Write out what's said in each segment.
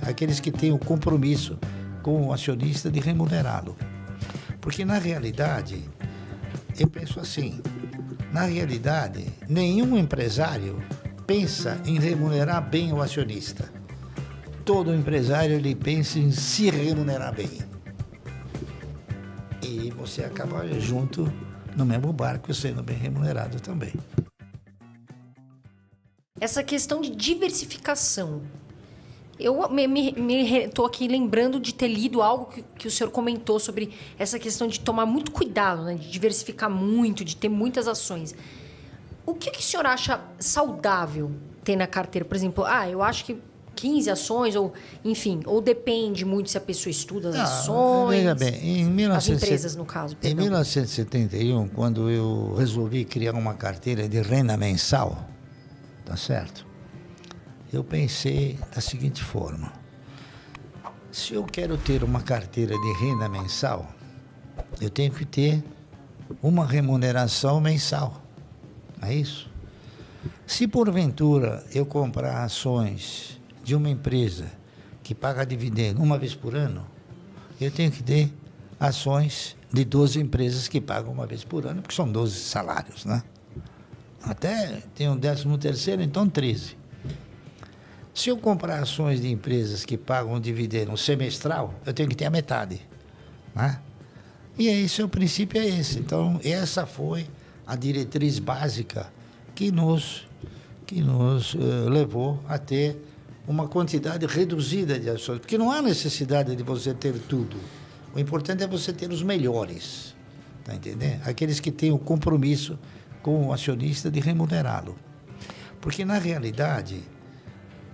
aqueles que têm o compromisso com o acionista de remunerá-lo. Porque, na realidade, eu penso assim, na realidade, nenhum empresário pensa em remunerar bem o acionista. Todo empresário ele pensa em se remunerar bem. E você acaba junto no mesmo barco sendo bem remunerado também. Essa questão de diversificação. Eu estou aqui lembrando de ter lido algo que o senhor comentou sobre essa questão de tomar muito cuidado, né? De diversificar muito, de ter muitas ações. O que o senhor acha saudável ter na carteira? Por exemplo, eu acho que 15 ações, ou enfim, ou depende muito se a pessoa estuda as ações. Veja bem, as empresas, no caso. Em 1971, quando eu resolvi criar uma carteira de renda mensal, tá certo? Eu pensei da seguinte forma: se eu quero ter uma carteira de renda mensal, eu tenho que ter uma remuneração mensal. Não é isso? Se porventura eu comprar ações de uma empresa que paga dividendo uma vez por ano, eu tenho que ter ações de 12 empresas que pagam uma vez por ano, porque são 12 salários, né? Até tem um 13º, então 13. Se eu comprar ações de empresas que pagam dividendo semestral, eu tenho que ter a metade, né? E o princípio é esse. Então, essa foi a diretriz básica que nos levou a ter uma quantidade reduzida de ações. Porque não há necessidade de você ter tudo. O importante é você ter os melhores, tá entendendo? Aqueles que têm o compromisso com o acionista de remunerá-lo. Porque, na realidade,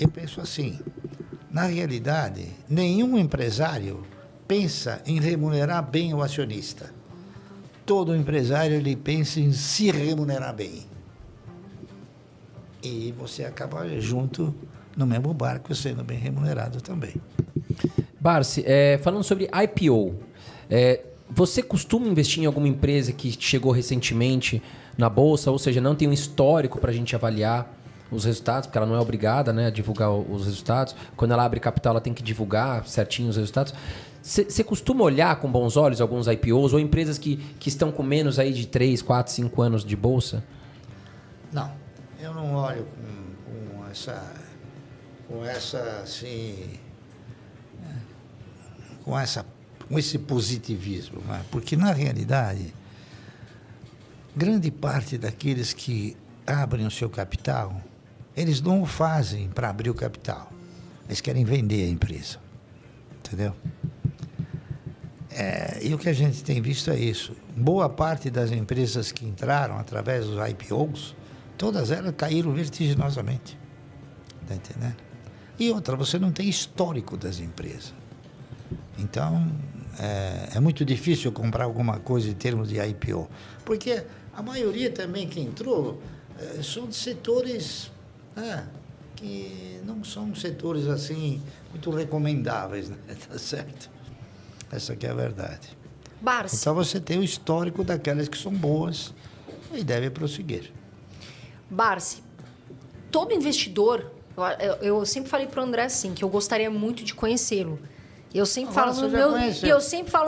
eu penso assim, na realidade, nenhum empresário pensa em remunerar bem o acionista. Todo empresário ele pensa em se remunerar bem. E você acaba junto no mesmo barco sendo bem remunerado também. Barsi, falando sobre IPO, você costuma investir em alguma empresa que chegou recentemente na Bolsa, ou seja, não tem um histórico para a gente avaliar os resultados, porque ela não é obrigada, né, a divulgar os resultados. Quando ela abre capital, ela tem que divulgar certinho os resultados. Você costuma olhar com bons olhos alguns IPOs ou empresas que estão com menos aí de 3, 4, 5 anos de Bolsa? Não, eu não olho com esse positivismo, né? Porque, na realidade, grande parte daqueles que abrem o seu capital, eles não o fazem para abrir o capital. Eles querem vender a empresa. Entendeu? E o que a gente tem visto é isso. Boa parte das empresas que entraram através dos IPOs, todas elas caíram vertiginosamente. Está entendendo? E outra, você não tem histórico das empresas. Então, é muito difícil comprar alguma coisa em termos de IPO. Porque a maioria também que entrou são de setores que não são setores assim muito recomendáveis, né? Tá certo? Essa que é a verdade. Barsi. Então você tem o histórico daquelas que são boas e deve prosseguir. Barsi, todo investidor, eu sempre falei para o André assim, que eu gostaria muito de conhecê-lo. Eu sempre falo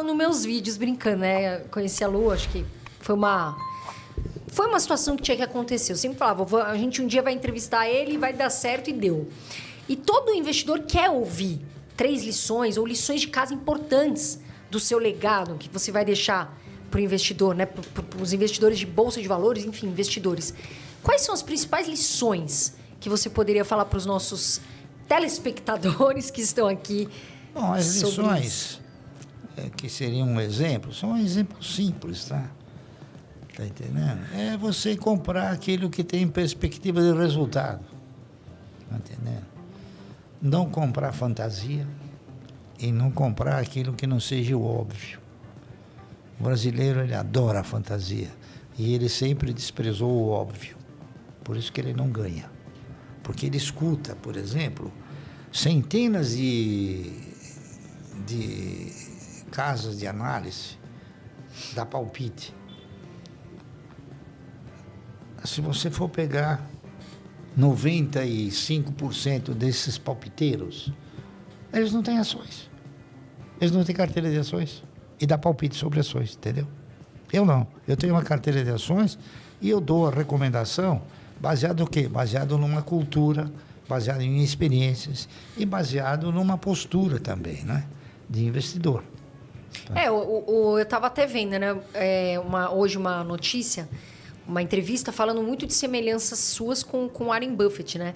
nos meus vídeos brincando, né? Conheci a Lu, acho que foi uma situação que tinha que acontecer. Eu sempre falava, a gente um dia vai entrevistar ele e vai dar certo, e deu. E todo investidor quer ouvir 3 lições ou lições de casa importantes do seu legado, que você vai deixar para o investidor, né? Para os investidores de bolsa de valores, enfim, investidores. Quais são as principais lições que você poderia falar para os nossos telespectadores que estão aqui? Bom, as lições que seriam um exemplo, são um exemplo simples, tá? Tá entendendo? É você comprar aquilo que tem perspectiva de resultado. Tá entendendo? Não comprar fantasia e não comprar aquilo que não seja o óbvio. O brasileiro, ele adora a fantasia e ele sempre desprezou o óbvio. Por isso que ele não ganha. Porque ele escuta, por exemplo, centenas de casas de análise da palpite. Se você for pegar 95% desses palpiteiros, Eles não têm ações. Eles não têm carteira de ações e dá palpite sobre ações, entendeu? Eu não. Eu tenho uma carteira de ações e eu dou a recomendação baseado no quê? Baseado numa cultura, baseado em experiências e baseado numa postura também, né? De investidor. Eu estava até vendo, né? Hoje uma notícia, uma entrevista falando muito de semelhanças suas com Warren Buffett, né?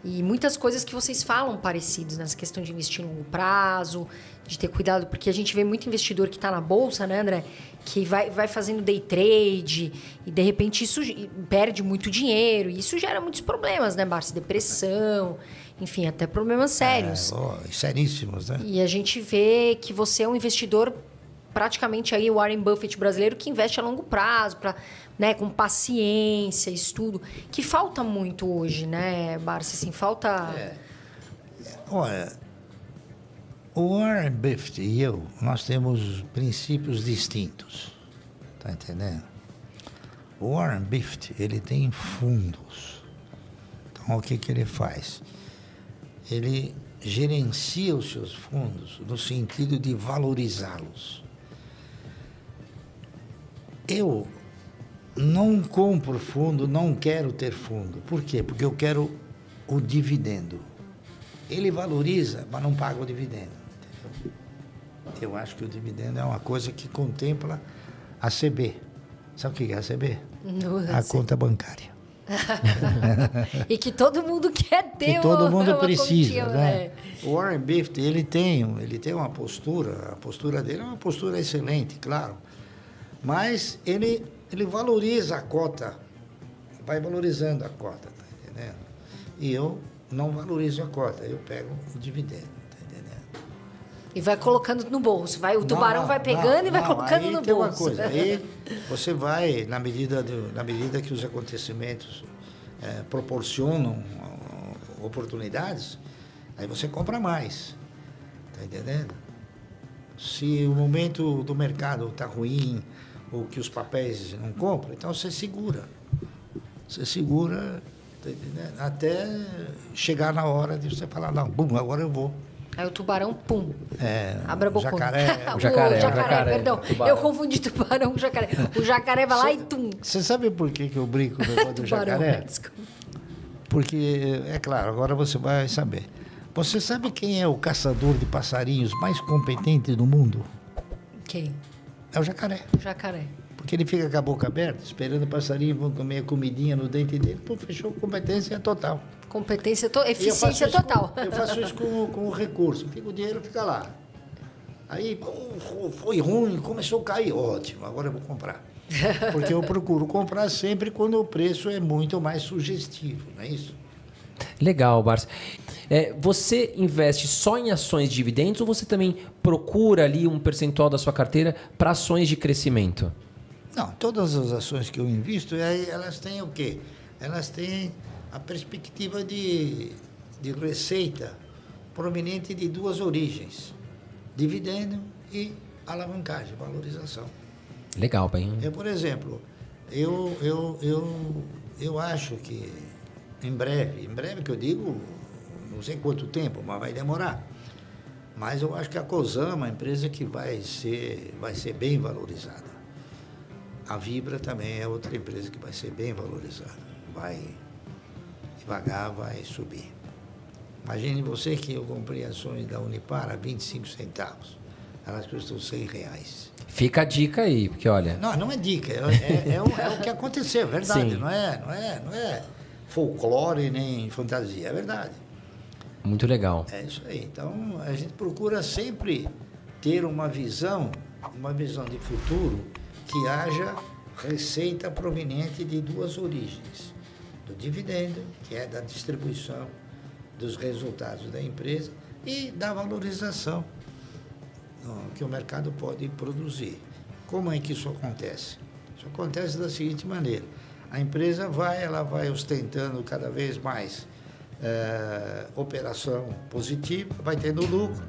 E muitas coisas que vocês falam parecidos nessa questão de investir em longo prazo, de ter cuidado, porque a gente vê muito investidor que está na bolsa, né, André? Que vai fazendo day trade e, de repente, isso perde muito dinheiro. E isso gera muitos problemas, né, Barsi? Depressão, enfim, até problemas sérios. Seríssimos, né? E a gente vê que você é um investidor, praticamente aí o Warren Buffett brasileiro, que investe a longo prazo, né, com paciência, estudo, que falta muito hoje, né, Barsi? Assim, falta... Olha, o Warren Buffett e eu, nós temos princípios distintos, tá entendendo? O Warren Buffett, ele tem fundos. Então, o que ele faz? Ele gerencia os seus fundos no sentido de valorizá-los. Eu não compro fundo, não quero ter fundo. Por quê? Porque eu quero o dividendo. Ele valoriza, mas não paga o dividendo. Entendeu? Eu acho que o dividendo é uma coisa que contempla a CB. Sabe o que é a CB? Não, a conta bancária. E que todo mundo quer ter. Que todo mundo precisa, continha, né? O Warren Buffett, ele tem uma postura, a postura dele é uma postura excelente, claro. Mas ele valoriza a cota, vai valorizando a cota, tá entendendo? E eu não valorizo a cota, eu pego o dividendo, tá entendendo? E vai colocando no bolso, o tubarão vai pegando e vai colocando no bolso. Tem uma coisa, aí você vai, na medida que os acontecimentos proporcionam oportunidades, aí você compra mais, tá entendendo? Se o momento do mercado está ruim, ou que os papéis não compram, então você segura. Você segura, tá entendendo? Até chegar na hora de você falar, não, bum, agora eu vou. Aí o tubarão, pum, abre a boca. O jacaré, perdão. Eu confundi tubarão com jacaré. O jacaré vai lá e tum. Você sabe por que eu brinco com o negócio do jacaré? Porque, é claro, agora você vai saber. Você sabe quem é o caçador de passarinhos mais competente do mundo? Quem? É o jacaré. O jacaré. Porque ele fica com a boca aberta, esperando o passarinho, vão comer a comidinha no dente dele, pô, fechou, competência total. Eficiência total. Eu faço isso com o recurso. O dinheiro fica lá. Aí, foi ruim, começou a cair. Ótimo, agora eu vou comprar. Porque eu procuro comprar sempre quando o preço é muito mais sugestivo, não é isso? Legal, Barsi. Você investe só em ações de dividendos ou você também procura ali um percentual da sua carteira para ações de crescimento? Não, todas as ações que eu invisto, elas têm o quê? Elas têm a perspectiva de receita proveniente de duas origens: dividendo e alavancagem, valorização. Legal, bem. Por exemplo, eu acho que em breve que eu digo, não sei quanto tempo, mas vai demorar. Mas eu acho que a Cosan é uma empresa que vai ser bem valorizada. A Vibra também é outra empresa que vai ser bem valorizada. Vai devagar, vai subir. Imagine você que eu comprei ações da Unipar a 25 centavos. Elas custam R$100. Fica a dica aí, porque olha... Não é dica, é o que aconteceu, é verdade. Sim. Não é folclore nem fantasia, é verdade. Muito legal. É isso aí. Então, a gente procura sempre ter uma visão de futuro que haja receita proveniente de duas origens. Do dividendo, que é da distribuição dos resultados da empresa, e da valorização que o mercado pode produzir. Como é que isso acontece? Isso acontece da seguinte maneira: a empresa vai ostentando cada vez mais operação positiva, vai tendo lucro.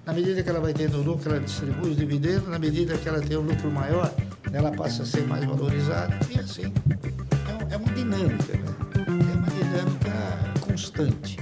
Na medida que ela vai tendo lucro, ela distribui os dividendos. Na medida que ela tem um lucro maior, ela passa a ser mais valorizada. E assim, é uma dinâmica, né? É uma dinâmica constante.